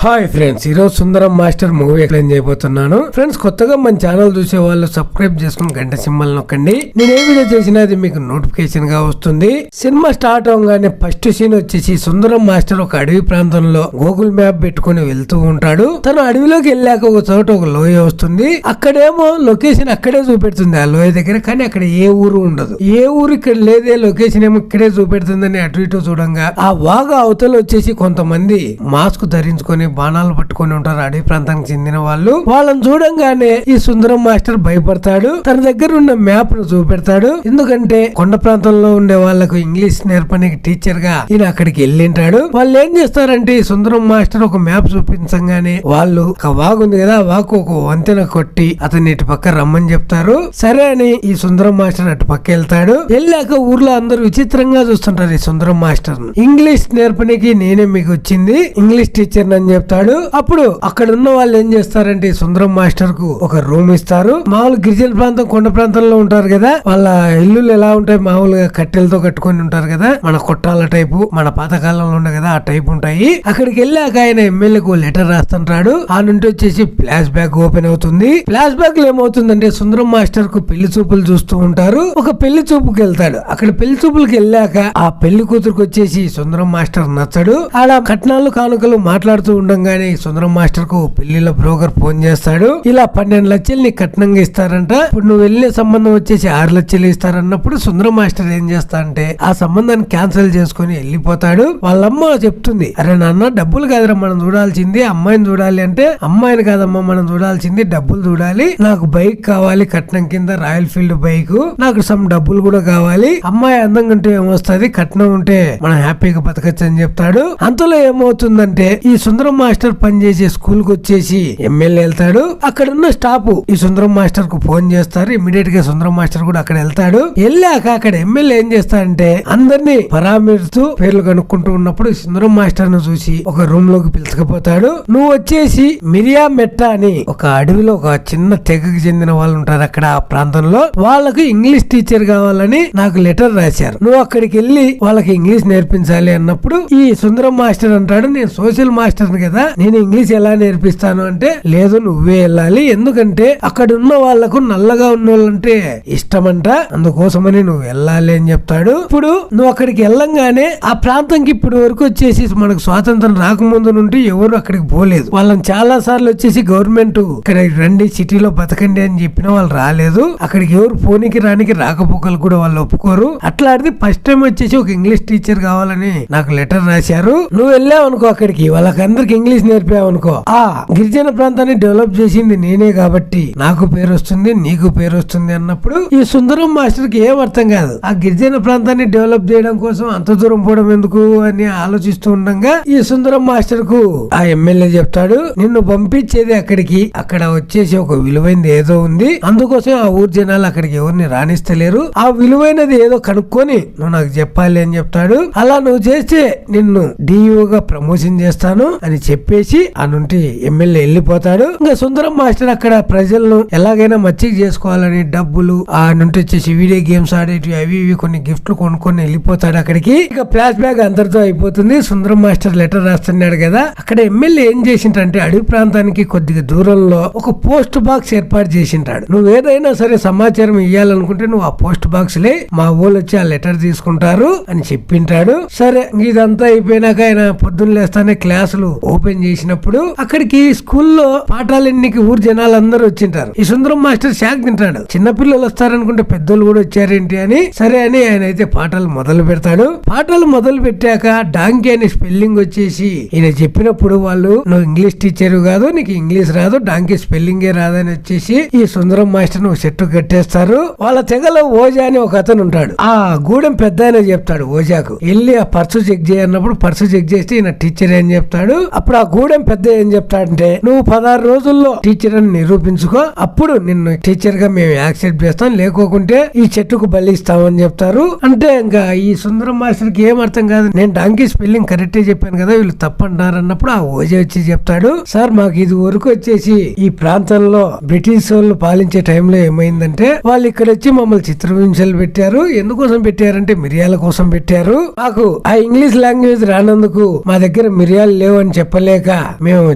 Hi friends, ఈరోజు సుందరం master movie explain చేయబోతున్నాను. Friends, కొత్తగా మన ఛానల్ చూసే వాళ్ళు సబ్స్క్రైబ్ చేసుకుని గంట సింబల్ నొక్కండి. నేను ఏ వీడియో చేసినా అది మీకు నోటిఫికేషన్ గా వస్తుంది. సినిమా స్టార్ట్ అవగానే ఫస్ట్ సీన్ వచ్చేసి సుందరం మాస్టర్ ఒక అడవి ప్రాంతంలో గూగుల్ మ్యాప్ పెట్టుకుని వెళ్తూ ఉంటాడు. తను అడవిలోకి వెళ్ళాక ఒక చోట ఒక లోయ వస్తుంది. అక్కడేమో లొకేషన్ అక్కడే చూపెడుతుంది ఆ లోయ దగ్గర, కానీ అక్కడ ఏ ఊరు ఉండదు. ఏ ఊరు ఇక్కడ లేదే, లొకేషన్ ఏమో ఇక్కడే చూపెడుతుందని అటు ఇటు చూడంగా ఆ వాగా అవతల వచ్చేసి కొంతమంది మాస్క్ ధరించుకొని బాణాలు పట్టుకొని ఉంటారు, అడవి ప్రాంతానికి చెందిన వాళ్ళు. వాళ్ళని చూడంగానే ఈ సుందరం మాస్టర్ భయపడతాడు. తన దగ్గర ఉన్న మ్యాప్ ను చూపెడతాడు. ఎందుకంటే కొండ ప్రాంతంలో ఉండే వాళ్ళకు ఇంగ్లీష్ నేర్పడానికి టీచర్ గా ఈయన అక్కడికి వెళ్ళింటాడు. వాళ్ళు ఏం చేస్తారంటే ఈ సుందరం మాస్టర్ ఒక మ్యాప్ చూపించగానే వాళ్ళు ఒక వాగు ఉంది కదా, ఆ వాగు ఒక వంతెన కొట్టి అతన్ని ఇటు పక్క రమ్మని చెప్తారు. సరే అని ఈ సుందరం మాస్టర్ అటు పక్క వెళ్తాడు. వెళ్ళాక ఊర్లో అందరూ విచిత్రంగా చూస్తుంటారు ఈ సుందరం మాస్టర్. ఇంగ్లీష్ నేర్పడానికి నేనే మీకు వచ్చింది ఇంగ్లీష్ టీచర్ అని చెప్తాడు. అప్పుడు అక్కడ ఉన్న వాళ్ళు ఏం చేస్తారంటే సుందరం మాస్టర్ కు ఒక రూమ్ ఇస్తారు. మామూలు గిరిజన ప్రాంతం కొండ ప్రాంతంలో ఉంటారు కదా, వాళ్ళ ఇల్లులు ఎలా ఉంటాయి, మామూలుగా కట్టెలతో కట్టుకొని ఉంటారు కదా, మన కొట్టాల టైపు, మన పాతకాలంలో ఉండే కదా ఆ టైప్ ఉంటాయి. అక్కడికి వెళ్ళాక ఆయన ఎమ్మెల్యేకు లెటర్ రాస్తుంటాడు. ఆ నుండి వచ్చేసి ఫ్లాష్ బ్యాక్ ఓపెన్ అవుతుంది. ఫ్లాష్ బ్యాక్ లో ఏమవుతుందంటే సుందరం మాస్టర్ కు పెళ్లి చూపులు చూస్తూ ఉంటారు. ఒక పెళ్లి చూపుకి వెళ్తాడు. అక్కడ పెళ్లి చూపులకు వెళ్ళాక ఆ పెళ్లి కూతురుకు వచ్చేసి సుందరం మాస్టర్ నచ్చడు. ఆడ కట్నాలు కానుకలు మాట్లాడుతూ ఉండగానే సుందరం మాస్టర్ కు పెళ్లిలో బ్రోకర్ ఫోన్ చేస్తాడు. ఇలా 12 లక్షలు నీ కట్నంగా ఇస్తారంట, ఇప్పుడు నువ్వు వెళ్ళే సంబంధం వచ్చేసి 6 లక్షలు ఇస్తారన్నప్పుడు సుందరం మాస్టర్ ఏం చేస్తా అంటే ఆ సంబంధాన్ని క్యాన్సిల్ చేసుకుని వెళ్ళిపోతాడు. వాళ్ళమ్మ చెప్తుంది, అరే నాన్న డబ్బులు కాదురా మనం చూడాల్సింది, అమ్మాయిని చూడాలి అంటే, అమ్మాయిని కాదమ్మా మనం చూడాల్సింది డబ్బులు చూడాలి, నాకు బైక్ కావాలి కట్నం కింద, రాయల్ ఫీల్డ్ బైక్, నాకు సమ్ డబ్బులు కూడా కావాలి, అమ్మాయి అందంగా ఉంటే ఏమొస్తుంది, కట్నం ఉంటే మనం హ్యాపీగా బతకచ్చు అని చెప్తాడు. అంతలో ఏమవుతుందంటే ఈ సుందరం మాస్టర్ పనిచేసే స్కూల్ కు వచ్చేసి ఎమ్మెల్యే వెళ్తాడు. అక్కడ ఉన్న స్టాఫ్ ఈ సుందరం మాస్టర్ కు ఫోన్ చేస్తారు. ఇమీడియట్ గా సుందరం మాస్టర్ కూడా అక్కడ వెళ్తాడు. వెళ్ళాక అక్కడ ఎమ్మెల్యే ఏం చేస్తాడంటే అందరినీ పరామర్శిస్తూ పేర్లు కనుక్కుంటూ ఉన్నప్పుడు సుందరం మాస్టర్ ను చూసి ఒక రూమ్ లోకి పిలుచుకుపోతాడు. నువ్వు వచ్చేసి మిరియా మెట్ట అని ఒక అడవిలో ఒక చిన్న తెగకు చెందిన వాళ్ళు ఉంటారు అక్కడ ఆ ప్రాంతంలో, వాళ్ళకు ఇంగ్లీష్ టీచర్ కావాలని నాకు లెటర్ రాశారు, నువ్వు అక్కడికి వెళ్ళి వాళ్ళకి ఇంగ్లీష్ నేర్పించాలి అన్నప్పుడు ఈ సుందరం మాస్టర్ అంటాడు, నేను సోషల్ మాస్టర్ కదా, నేను ఇంగ్లీష్ ఎలా నేర్పిస్తాను అంటే, లేదు నువ్వే వెళ్ళాలి, ఎందుకంటే అక్కడ ఉన్న వాళ్లకు నల్లగా ఉన్న వాళ్ళంటే ఇష్టమంట, అందుకోసమని నువ్వు వెళ్ళాలి అని చెప్తాడు. ఇప్పుడు నువ్వు అక్కడికి వెళ్ళంగానే ఆ ప్రాంతంకి ఇప్పుడు వరకు వచ్చేసి మనకు స్వాతంత్రం రాకముందు నుండి ఎవరు అక్కడికి పోలేదు. వాళ్ళని చాలా సార్లు వచ్చేసి గవర్నమెంట్ ఇక్కడ రండి సిటీలో బతకండి అని చెప్పినా వాళ్ళు రాలేదు. అక్కడికి ఎవరు పోనీకి రానికి రాకపోకలు కూడా వాళ్ళు ఒప్పుకోరు. అట్లాంటిది ఫస్ట్ టైం వచ్చేసి ఒక ఇంగ్లీష్ టీచర్ కావాలని నాకు లెటర్ రాశారు, నువ్వు వెళ్ళావు అనుకో అక్కడికి వాళ్ళకందరికి ఇంగ్లీష్ నేర్పావు అనుకో, ఆ గిరిజన ప్రాంతాన్ని డెవలప్ చేసింది నేనే కాబట్టి నాకు పేరు వస్తుంది, నీకు పేరు వస్తుంది అన్నప్పుడు ఈ సుందరం మాస్టర్ కి ఏం అర్థం కాదు. ఆ గిరిజన ప్రాంతాన్ని డెవలప్ చేయడం కోసం అంత దూరం పోవడం ఎందుకు అని ఆలోచిస్తూ ఉండగా ఈ సుందరం మాస్టర్ కు ఆ ఎమ్మెల్యే చెప్తాడు, నిన్ను పంపించేది అక్కడికి, అక్కడ వచ్చేసి ఒక విలువైనది ఏదో ఉంది, అందుకోసం ఆ ఊరు జనాలు అక్కడికి ఎవరిని రాణిస్తలేరు, ఆ విలువైనది ఏదో కనుక్కొని నువ్వు నాకు చెప్పాలి అని చెప్తాడు. అలా నువ్వు చేస్తే నిన్ను డిఓగా ప్రమోషన్ చేస్తాను అని చెప్పేసి ఆ నుండి ఎమ్మెల్యే వెళ్ళిపోతాడు. ఇంకా సుందరం మాస్టర్ అక్కడ ప్రజలను ఎలాగైనా మచ్చిక చేసుకోవాలని డబ్బులు ఆ నుండి వచ్చేసి వీడియో గేమ్స్ ఆడేటి అవి ఇవి కొన్ని గిఫ్ట్లు కొనుక్కొని వెళ్ళిపోతాడు అక్కడికి. ఇక ఫ్లాష్ బ్యాక్ అందరితో అయిపోతుంది. సుందరం మాస్టర్ లెటర్ రాస్తున్నాడు కదా, అక్కడ ఎమ్మెల్యే ఏం చేసింటాడంటే అడవి ప్రాంతానికి కొద్దిగా దూరంలో ఒక పోస్ట్ బాక్స్ ఏర్పాటు చేసింటాడు. నువ్వు ఏదైనా సరే సమాచారం ఇవ్వాలనుకుంటే నువ్వు ఆ పోస్ట్ బాక్స్ లే, మా ఊళ్ళు వచ్చి ఆ లెటర్ తీసుకుంటారు అని చెప్పింటాడు. సరే ఇదంతా అయిపోయినాక ఆయన పొద్దున్న లేస్తానే క్లాసులు ఓపెన్ చేసినప్పుడు అక్కడికి స్కూల్లో పాఠాలన్నికి ఊరు జనాలందరూ వచ్చింటారు. ఈ సుందరం మాస్టర్ షాక్ తింటాడు, చిన్నపిల్లలు వస్తారనుకుంటే పెద్దోళ్ళు కూడా వచ్చారేంటి అని. సరే అని ఆయన అయితే పాఠాలు మొదలు పెడతాడు. పాఠాలు మొదలు పెట్టాక డాంకీ అనే స్పెల్లింగ్ వచ్చేసి ఈయన చెప్పినప్పుడు వాళ్ళు నువ్వు ఇంగ్లీష్ టీచర్ కాదు, నీకు ఇంగ్లీష్ రాదు, డాంకీ స్పెల్లింగే రాదని వచ్చేసి ఈ సుందరం మాస్టర్ నువ్వు చెట్టు కట్టేస్తారు. వాళ్ళ తెగలో ఓజా అని ఒక అతను ఉంటాడు. ఆ గూడెం పెద్ద ఆయన చెప్తాడు ఓజాకు, వెళ్ళి ఆ పర్సు చెక్ చేయన్నప్పుడు పర్సు చెక్ చేస్తే ఈయన టీచర్ ఏం చెప్తాడు. అప్పుడు ఆ గూడెం పెద్ద ఏం చెప్తాడంటే, నువ్వు 16 రోజుల్లో టీచర్ అని నిరూపించుకో, అప్పుడు నిన్ను టీచర్ గా మేము యాక్సెప్ట్ చేస్తాం, లేకోకుంటే ఈ చెట్టుకు బలిస్తామని చెప్తారు. అంటే ఇంకా ఈ సుందరం మాస్టర్ కి ఏం అర్థం కాదు, నేను డాంకీ స్పెల్లింగ్ కరెక్టే చెప్పాను కదా, వీళ్ళు తప్పంటారు అన్నప్పుడు ఆ ఓజా వచ్చి చెప్తాడు, సార్ మాకు ఇది వరకు వచ్చేసి ఈ ప్రాంతంలో బ్రిటిష్ వాళ్ళు పాలించే టైంలో ఏమైందంటే వాళ్ళు ఇక్కడ వచ్చి మమ్మల్ని చిత్రహింసలు పెట్టారు. ఎందుకోసం పెట్టారంటే మిరియాల కోసం పెట్టారు. మాకు ఆ ఇంగ్లీష్ లాంగ్వేజ్ రానందుకు మా దగ్గర మిరియాలు లేవు అని చెప్ప చెప్పలేక మేము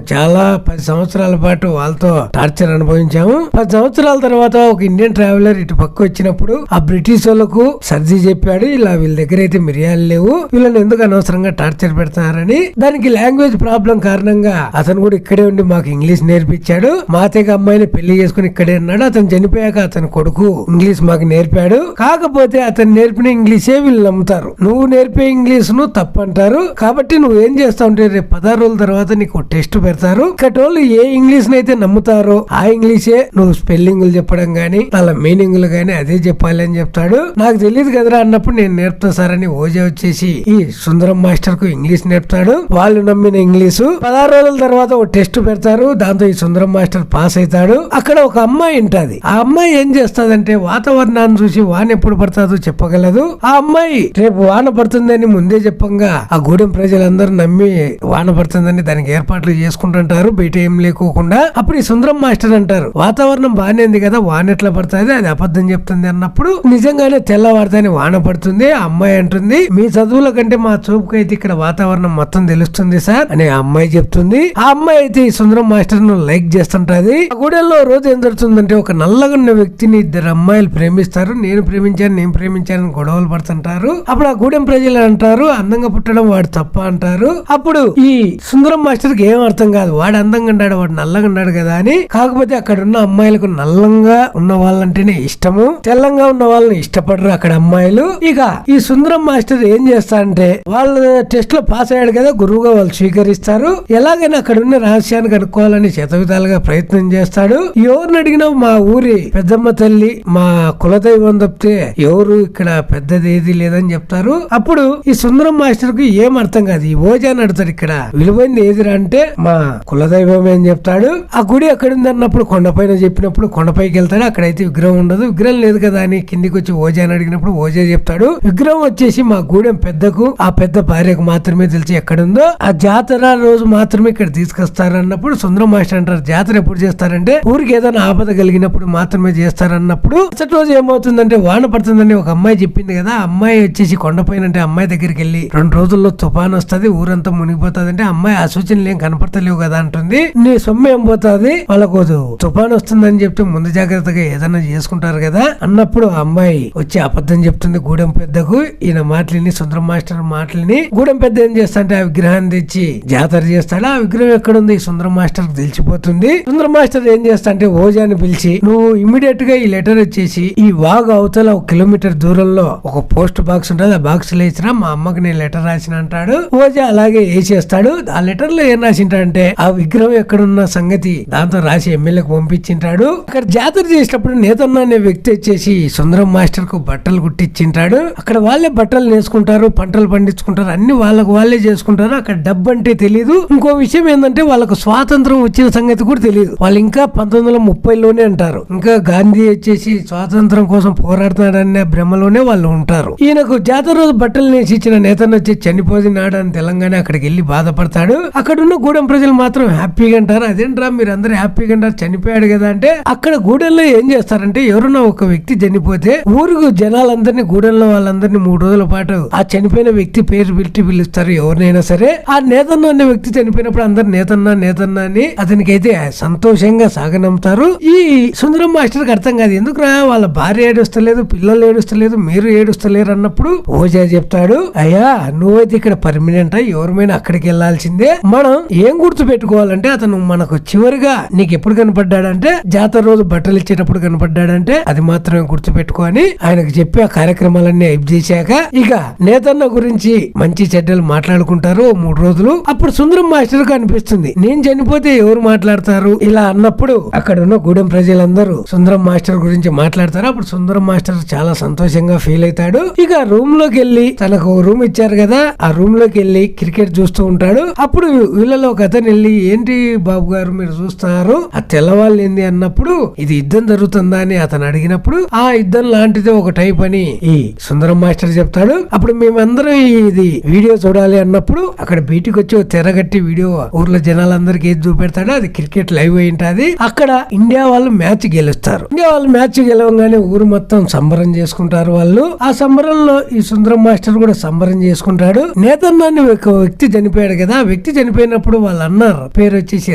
చాలా 10 సంవత్సరాల పాటు వాళ్ళతో టార్చర్ అనుభవించాము. 10 సంవత్సరాల తర్వాత ఒక ఇండియన్ ట్రావెలర్ ఇటు పక్క వచ్చినప్పుడు ఆ బ్రిటిష్ వాళ్ళకు సర్ది చెప్పాడు, ఇలా వీళ్ళ దగ్గర అయితే మిరియాలు లేవు, వీళ్ళని ఎందుకు అనవసరంగా టార్చర్ పెడుతున్నారని. దానికి లాంగ్వేజ్ ప్రాబ్లం కారణంగా అతను కూడా ఇక్కడే ఉండి మాకు ఇంగ్లీష్ నేర్పించాడు. మాతేగా అమ్మాయిని పెళ్లి చేసుకుని ఇక్కడే ఉన్నాడు. అతను చనిపోయాక అతని కొడుకు ఇంగ్లీష్ మాకు నేర్పాడు. కాకపోతే అతను నేర్పిన ఇంగ్లీషే వీళ్ళు నమ్ముతారు. నువ్వు నేర్పే ఇంగ్లీష్ ను తప్పంటారు. కాబట్టి నువ్వు ఏం చేస్తావు అంటే రేపు 16 రోజుల తర్వాత నీకు టెస్ట్ పెడతారు. ఇక్కటోళ్ళు ఏ ఇంగ్లీష్ నైతే నమ్ముతారో ఆ ఇంగ్లీషే నువ్వు స్పెల్లింగ్లు చెప్పడం గానీ వాళ్ళ మీనింగ్లు గానీ అదే చెప్పాలి అని చెప్తాడు. నాకు తెలియదు కదరా అన్నప్పుడు నేను నేర్పుతా సార్ అని ఓజా వచ్చేసి ఈ సుందరం మాస్టర్ కు ఇంగ్లీష్ నేర్పుతాడు. వాళ్ళు నమ్మిన ఇంగ్లీషు. 16 రోజుల తర్వాత ఒక టెస్ట్ పెడతారు. దాంతో ఈ సుందరం మాస్టర్ పాస్ అవుతాడు. అక్కడ ఒక అమ్మాయి ఉంటది. ఆ అమ్మాయి ఏం చేస్తాదంటే వాతావరణాన్ని చూసి వాన ఎప్పుడు పడుతుందో చెప్పగలదు. ఆ అమ్మాయి రేపు వాన పడుతుందని ముందే చెప్పంగా ఆ గూడెం ప్రజలందరూ నమ్మి వాన పడుతుందని దానికి ఏర్పాట్లు చేసుకుంటుంటారు బయట ఏం లేకోకుండా. అప్పుడు ఈ సుందరం మాస్టర్ అంటారు వాతావరణం బానే ఉంది కదా, వాన ఎట్లా పడుతుంది, అది అబద్ధం చెప్తుంది అన్నప్పుడు నిజంగానే తెల్లవారుతాని వాన పడుతుంది. ఆ అమ్మాయి అంటుంది మీ చదువుల కంటే మా చూపుకైతే ఇక్కడ వాతావరణం మొత్తం తెలుస్తుంది సార్ అని ఆ అమ్మాయి చెప్తుంది. ఆ అమ్మాయి అయితే ఈ సుందరం మాస్టర్ ను లైక్ చేస్తుంటది. ఆ గూడెంలో రోజు ఏం జరుగుతుందంటే ఒక నల్లగా ఉన్న వ్యక్తిని ఇద్దరు అమ్మాయిలు ప్రేమిస్తారు. నేను ప్రేమించాను గొడవలు పడుతుంటారు. అప్పుడు ఆ గూడెం ప్రజలు అంటారు అందంగా పుట్టడం వాడు తప్ప అంటారు. అప్పుడు ఈ సుందరం మాస్టర్ కి ఏం అర్థం కాదు, వాడు అందంగా ఉన్నాడు వాడు నల్లగా ఉన్నాడు కదా అని. కాకపోతే అక్కడ ఉన్న అమ్మాయిలకు నల్లంగా ఉన్న వాళ్ళంటేనే ఇష్టము, తెల్లంగా ఉన్న వాళ్ళని ఇష్టపడరు అక్కడ అమ్మాయిలు. ఇక ఈ సుందరం మాస్టర్ ఏం చేస్తారంటే వాళ్ళ టెస్ట్ లో పాస్ అయ్యాడు కదా గురువుగా వాళ్ళు స్వీకరిస్తారు. ఎలాగైనా అక్కడ ఉన్న రహస్యాన్ని కనుక్కోవాలని శతవిధాలుగా ప్రయత్నం చేస్తాడు. ఎవరిని అడిగినా మా ఊరి పెద్దమ్మ తల్లి మా కులదైవం తప్పితే ఎవరు ఇక్కడ పెద్దది ఏది లేదని చెప్తారు. అప్పుడు ఈ సుందరం మాస్టర్ కు ఏం అర్థం కాదు. ఈ ఓజా అడుగుతాడు ఇక్కడ విలువైంది ఏదిరా అంటే మా కులదైవం ఏం చెప్తాడు. ఆ గుడి ఎక్కడ ఉంది అన్నప్పుడు కొండపైన చెప్పినప్పుడు కొండపైకి వెళ్తాడు. అక్కడైతే విగ్రహం ఉండదు. విగ్రహం లేదు కదా అని కిందికి వచ్చి ఓజా అని అడిగినప్పుడు ఓజా చెప్తాడు విగ్రహం వచ్చేసి మా గూడెం పెద్దకు ఆ పెద్ద భార్యకు మాత్రమే తెలిసి ఎక్కడుందో ఆ జాతర రోజు మాత్రమే ఇక్కడ తీసుకొస్తారు అన్నప్పుడు సుందరం మాస్టర్ అంటారు జాతర ఎప్పుడు చేస్తారంటే ఊరికి ఏదైనా ఆపద కలిగినప్పుడు మాత్రమే చేస్తారన్నప్పుడు అసలు రోజు ఏమవుతుందంటే వాన పడుతుందని ఒక అమ్మాయి చెప్పింది కదా. ఆ అమ్మాయి వచ్చేసి కొండపైన అంటే అమ్మాయి దగ్గరికి వెళ్ళి 2 రోజుల్లో తుఫాన్ వస్తుంది ఊరంతా మునిగిపోతుంది అంటే అమ్మాయి ఆ సూచనలు ఏం కనపడతలేవు కదా అంటుంది. నీ సొమ్ము ఏం పోతుంది వాళ్ళకు తుఫాన్ వస్తుందని చెప్తే ముందు జాగ్రత్తగా ఏదైనా చేసుకుంటారు కదా అన్నప్పుడు ఆ అమ్మాయి వచ్చి అబద్ధం చెప్తుంది గూడెం పెద్దకు. ఈయన మాటలిని సుందరం మాస్టర్ మాటలిని గూడెం పెద్ద ఏం చేస్తా అంటే ఆ విగ్రహాన్ని తెచ్చి జాతర చేస్తాడు. ఆ విగ్రహం ఎక్కడుంది సుందరం మాస్టర్ కు తెలిసిపోతుంది. సుందరం మాస్టర్ ఏం చేస్తా అంటే ఓజాని పిలిచి నువ్వు ఇమ్మీడియట్ గా ఈ లెటర్ వచ్చేసి ఈ వాగు అవతల 1 కిలోమీటర్ దూరంలో ఒక పోస్ట్ బాక్స్ ఉంటుంది ఆ బాక్స్ లో వేసినా మా అమ్మకి నేను లెటర్ రాసిన అంటాడు. ఓజా అలాగే వేసేస్తాడు. ఆ లెటర్ లో ఏం రాసింటాడంటే ఆ విగ్రహం ఎక్కడున్న సంగతి దాంతో రాసి ఎమ్మెల్యేకి పంపించింటాడు. అక్కడ జాతర చేసినప్పుడు నేతన్న అనే వ్యక్తి వచ్చేసి సుందరం మాస్టర్ కు బట్టలు కుట్టించింటాడు. అక్కడ వాళ్ళే బట్టలు నేసుకుంటారు, పంటలు పండించుకుంటారు, అన్ని వాళ్ళకు వాళ్ళే చేసుకుంటారు. అక్కడ డబ్బు అంటే తెలియదు. ఇంకో విషయం ఏంటంటే వాళ్ళకు స్వాతంత్రం వచ్చిన సంగతి కూడా తెలియదు. వాళ్ళు ఇంకా 1930లోనే అంటారు. ఇంకా గాంధీ వచ్చేసి స్వాతంత్రం కోసం పోరాడుతున్నాడనే భ్రమలోనే వాళ్ళు ఉంటారు. ఈయనకు జాతర రోజు బట్టలు నేసి ఇచ్చిన నేతను వచ్చి చనిపోయినాడు అని తెలంగాణ అక్కడికి వెళ్లి బాధపడతాడు. అక్కడున్న గూడెం ప్రజలు మాత్రం హ్యాపీగా అంటారు. అదేంట్రా మీరు అందరూ హ్యాపీగా అంటారు చనిపోయాడు కదా అంటే అక్కడ గూడెంలో ఏం చేస్తారంటే ఎవరున్నా ఒక వ్యక్తి చనిపోతే ఊరుకు జనాలందరినీ గూడెంలో వాళ్ళందరినీ 3 రోజుల పాటు ఆ చనిపోయిన వ్యక్తి పేరు పిలుస్తారు ఎవరినైనా సరే. ఆ నేతన్న అనే వ్యక్తి చనిపోయినప్పుడు అందరు నేతన్న అని అతనికి అయితే సంతోషంగా సాగనంపుతారు. ఈ సుందరం మాస్టర్ కి అర్థం కాదు ఎందుకురా వాళ్ళ భార్య ఏడుస్తలేదు, పిల్లలు ఏడుస్తలేదు, మీరు ఏడుస్తలేరు అన్నప్పుడు ఓజా చెప్తాడు అయ్యా నువ్వైతే ఇక్కడ పర్మనెంట్ ఎవరిమైనా అక్కడికి వెళ్లాల్సిందే. మనం ఏం గుర్తు పెట్టుకోవాలంటే అతను మనకు చివరిగా నీకు ఎప్పుడు కనపడ్డాడంటే జాతర రోజు బట్టలు ఇచ్చేటప్పుడు కనపడ్డాడంటే అది మాత్రమే గుర్తు పెట్టుకోని ఆయనకు చెప్పి ఆ కార్యక్రమాలన్నీ అయిపు చేశాక ఇక నేతన్న గురించి మంచి చెడ్డలు మాట్లాడుకుంటారు 3 రోజులు. అప్పుడు సుందరం మాస్టర్ కు అనిపిస్తుంది నేను చనిపోతే ఎవరు మాట్లాడతారు ఇలా అన్నప్పుడు అక్కడ ఉన్న గూడెం ప్రజలందరూ సుందరం మాస్టర్ గురించి మాట్లాడతారు. అప్పుడు సుందరం మాస్టర్ చాలా సంతోషంగా ఫీల్ అవుతాడు. ఇక రూమ్ లోకి వెళ్ళి తనకు రూమ్ ఇచ్చారు కదా ఆ రూమ్ లోకి వెళ్ళి క్రికెట్ చూస్తూ ఉంటాడు. అప్పుడు వీళ్ళలో ఒక అతను వెళ్ళి ఏంటి బాబు గారు మీరు చూస్తున్నారు ఆ తెల్లవాళ్ళు ఏంది అన్నప్పుడు ఇది యుద్ధం జరుగుతుందా అని అతను అడిగినప్పుడు ఆ యుద్ధం లాంటిదే ఒక టైప్ అని ఈ సుందరం మాస్టర్ చెప్తాడు. అప్పుడు మేమందరం ఇది వీడియో చూడాలి అన్నప్పుడు అక్కడ బయటికి వచ్చి తెరగట్టి వీడియో ఊర్లో జనాలందరికి ఏది చూపెడతాడో అది క్రికెట్ లైవ్ అయి ఉంటది. అక్కడ ఇండియా వాళ్ళు మ్యాచ్ గెలుస్తారు. ఇండియా వాళ్ళు మ్యాచ్ గెలవగానే ఊరు మొత్తం సంబరం చేసుకుంటారు. వాళ్ళు ఆ సంబరంలో ఈ సుందరం మాస్టర్ కూడా సంబరం చేసుకుంటాడు. నేతన్న ఒక వ్యక్తి చనిపోయాడు కదా ఆ వ్యక్తి వ్యక్తి చనిపోయినప్పుడు వాళ్ళ అన్న పేరు వచ్చేసి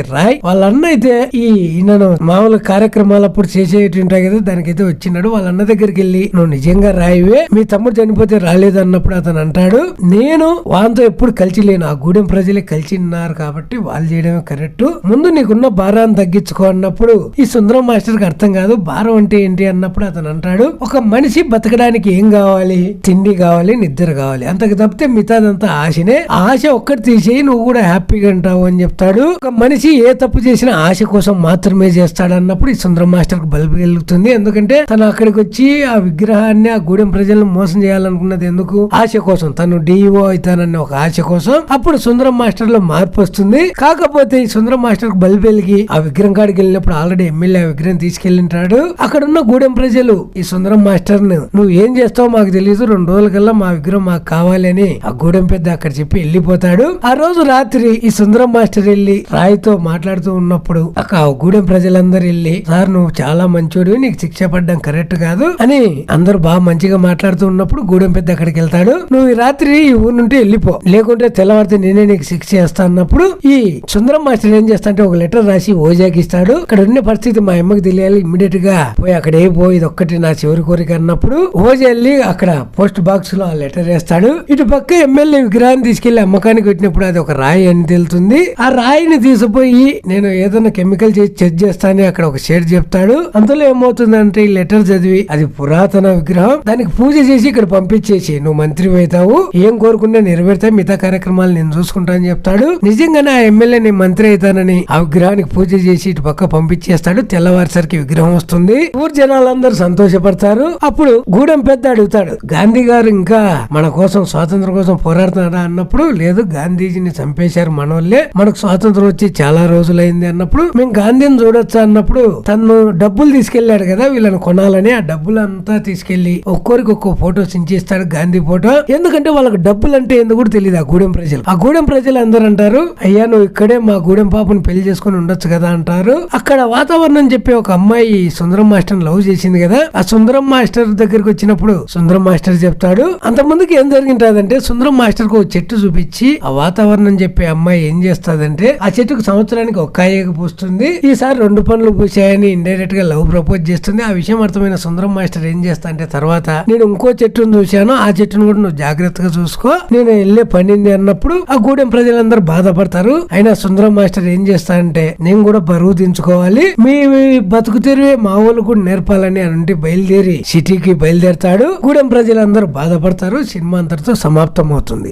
రాయ్. వాళ్ళ అన్న అయితే ఈయనను మామూలు కార్యక్రమాలప్పుడు చేసేటి ఉంటాయి కదా, దానికైతే వచ్చినాడు. వాళ్ళ అన్న దగ్గరికి వెళ్ళి నువ్వు నిజంగా రాయివే, మీ తమ్ముడు చనిపోతే రాలేదు అన్నప్పుడు అతను అంటాడు, నేను వాళ్ళతో ఎప్పుడు కలిసి లేను, ఆ గూడెం ప్రజలే కలిసి ఉన్నారు కాబట్టి వాళ్ళు చేయడమే కరెక్ట్, ముందు నీకున్న భారాన్ని తగ్గించుకో అన్నప్పుడు ఈ సుందరం మాస్టర్ కి అర్థం కాదు భారం అంటే ఏంటి అన్నప్పుడు అతను అంటాడు, ఒక మనిషి బతకడానికి ఏం కావాలి, తిండి కావాలి, నిద్ర కావాలి, అంతకు తప్పితే మిగతాదంతా ఆశనే, ఆశ ఒక్కటి తీసేయి నువ్వు కూడా హ్యాపీగా ఉంటావు అని చెప్తాడు. ఒక మనిషి ఏ తప్పు చేసినా ఆశ కోసం మాత్రమే చేస్తాడు అన్నప్పుడు ఈ సుందరం మాస్టర్ కు బల్బు వెలుగుతుంది. ఎందుకంటే తను అక్కడికి వచ్చి ఆ విగ్రహాన్ని ఆ గూడెం ప్రజలను మోసం చేయాలనుకున్నది ఎందుకు, ఆశ కోసం, తను డిఓ అవుతానన్న ఒక ఆశ కోసం. అప్పుడు సుందరం మాస్టర్ లో మార్పు వస్తుంది. కాకపోతే ఈ సుందరం మాస్టర్ కు బల్బు వెలిగి ఆ విగ్రహం కాడికి వెళ్ళినప్పుడు ఆల్రెడీ ఎమ్మెల్యే ఆ విగ్రహం తీసుకెళ్ళింటాడు. అక్కడ ఉన్న గూడెం ప్రజలు ఈ సుందరం మాస్టర్ ను నువ్వు ఏం చేస్తావో మాకు తెలియదు, 2 రోజుల కల్లా మా విగ్రహం మాకు కావాలి అని ఆ గూడెం పెద్ద అక్కడ చెప్పి వెళ్ళిపోతాడు. ఆ రోజు రాత్రి ఈ సుందరం మాస్టర్ వెళ్ళి రాయితో మాట్లాడుతూ ఉన్నప్పుడు ఆ గూడెం ప్రజలందరూ వెళ్ళి, సార్ నువ్వు చాలా మంచోడు, నీకు శిక్ష పడ్డం కరెక్ట్ కాదు అని అందరూ బాగా మంచిగా మాట్లాడుతూ ఉన్నప్పుడు గూడెం పెద్ద అక్కడికి వెళ్తాడు. నువ్వు ఈ రాత్రి ఈ ఊరు నుండి వెళ్ళిపో, లేకుంటే తెల్లవారితే నేనే నీకు శిక్ష చేస్తా అన్నప్పుడు ఈ సుందరం మాస్టర్ ఏం చేస్తా అంటే ఒక లెటర్ రాసి ఓజాకి ఇస్తాడు. అక్కడ ఉన్న పరిస్థితి మా అమ్మకి తెలియాలి, ఇమ్మీడియట్ గా పోయి అక్కడ ఇది ఒక్కటి నా చివరి కోరిక అన్నప్పుడు ఓజా వెళ్ళి అక్కడ పోస్ట్ బాక్స్ లో ఆ లెటర్ వేస్తాడు. ఇటు పక్క ఎమ్మెల్యే విగ్రహాన్ని తీసుకెళ్లి అమ్మకానికి పెట్టినప్పుడు అది ఒక రాయి అని తెలుస్తుంది. ఆ రాయిని తీసుకుపోయి నేను ఏదైనా కెమికల్ చేసి చెక్ చేస్తానని అక్కడ ఒక షేడ్ చెప్తాడు. అందులో ఏమవుతుందంటే ఈ లెటర్ చదివి అది పురాతన విగ్రహం, దానికి పూజ చేసి ఇక్కడ పంపించేసి నువ్వు మంత్రి అవుతావు, ఏం కోరుకున్నా నెరవేర్తా, మిగతా కార్యక్రమాలు నేను చూసుకుంటా అని చెప్తాడు. నిజంగానే ఆ ఎమ్మెల్యే నేను మంత్రి అవుతానని ఆ విగ్రహానికి పూజ చేసి ఇటు పక్క పంపించేస్తాడు. తెల్లవారిసరికి విగ్రహం వస్తుంది. ఊరు జనాలందరూ సంతోషపడతారు. అప్పుడు గూడెం పెద్ద అడుగుతాడు, గాంధీ గారు ఇంకా మన కోసం స్వాతంత్రం కోసం పోరాడుతున్నారా అన్నప్పుడు, లేదు గాంధీజీని చంపేశారు మనోళ్ళే, మనకు స్వాతంత్రం వచ్చి చాలా రోజులైంది అన్నప్పుడు, మేము గాంధీని చూడొచ్చా అన్నప్పుడు, తను డబ్బులు తీసుకెళ్లాడు కదా వీళ్ళని కొనాలని, ఆ డబ్బులు అంతా తీసుకెళ్లి ఒక్కొరికి ఒక్కో ఫోటో సించేస్తాడు, గాంధీ ఫోటో. ఎందుకంటే వాళ్ళకి డబ్బులు అంటే ఎందుకు కూడా తెలియదు ఆ గూడెం ప్రజలు. ఆ గూడెం ప్రజలు అందరూ అంటారు, అయ్యా నువ్వు ఇక్కడే మా గూడెం పాపను పెళ్లి చేసుకుని ఉండొచ్చు కదా అంటారు. అక్కడ వాతావరణం చెప్పి ఒక అమ్మాయి సుందరం మాస్టర్ లవ్ చేసింది కదా, ఆ సుందరం మాస్టర్ దగ్గరికి వచ్చినప్పుడు సుందరం మాస్టర్ చెప్తాడు, అంత ముందుకు ఏం జరిగింటాదంటే సుందరం మాస్టర్ కు చెట్టు చూపించి ఆ వాతావరణం చెప్పే అమ్మాయి ఏం చేస్తాదంటే ఆ చెట్టుకు సంవత్సరానికి ఒక్క కాయగా పూస్తుంది, ఈసారి 2 పండ్లు పూసాయని ఇండైరెక్ట్ గా లవ్ ప్రపోజ్ చేస్తుంది. ఆ విషయం అర్థమైన సుందరం మాస్టర్ ఏం చేస్తా అంటే తర్వాత నేను ఇంకో చెట్టును చూశాను, ఆ చెట్టును కూడా నువ్వు జాగ్రత్తగా చూసుకో, నేను వెళ్ళే పండింది అన్నప్పుడు ఆ గూడెం ప్రజలందరూ బాధపడతారు. అయినా సుందరం మాస్టర్ ఏం చేస్తా అంటే నేను కూడా బరువు దించుకోవాలి, మీ బతుకు తెరివే మా వాళ్ళు కూడా నేర్పాలని అంటే బయలుదేరి సిటీకి బయలుదేరతాడు. గూడెం ప్రజలందరూ బాధపడతారు. సినిమా అంతటితో సమాప్తం అవుతుంది.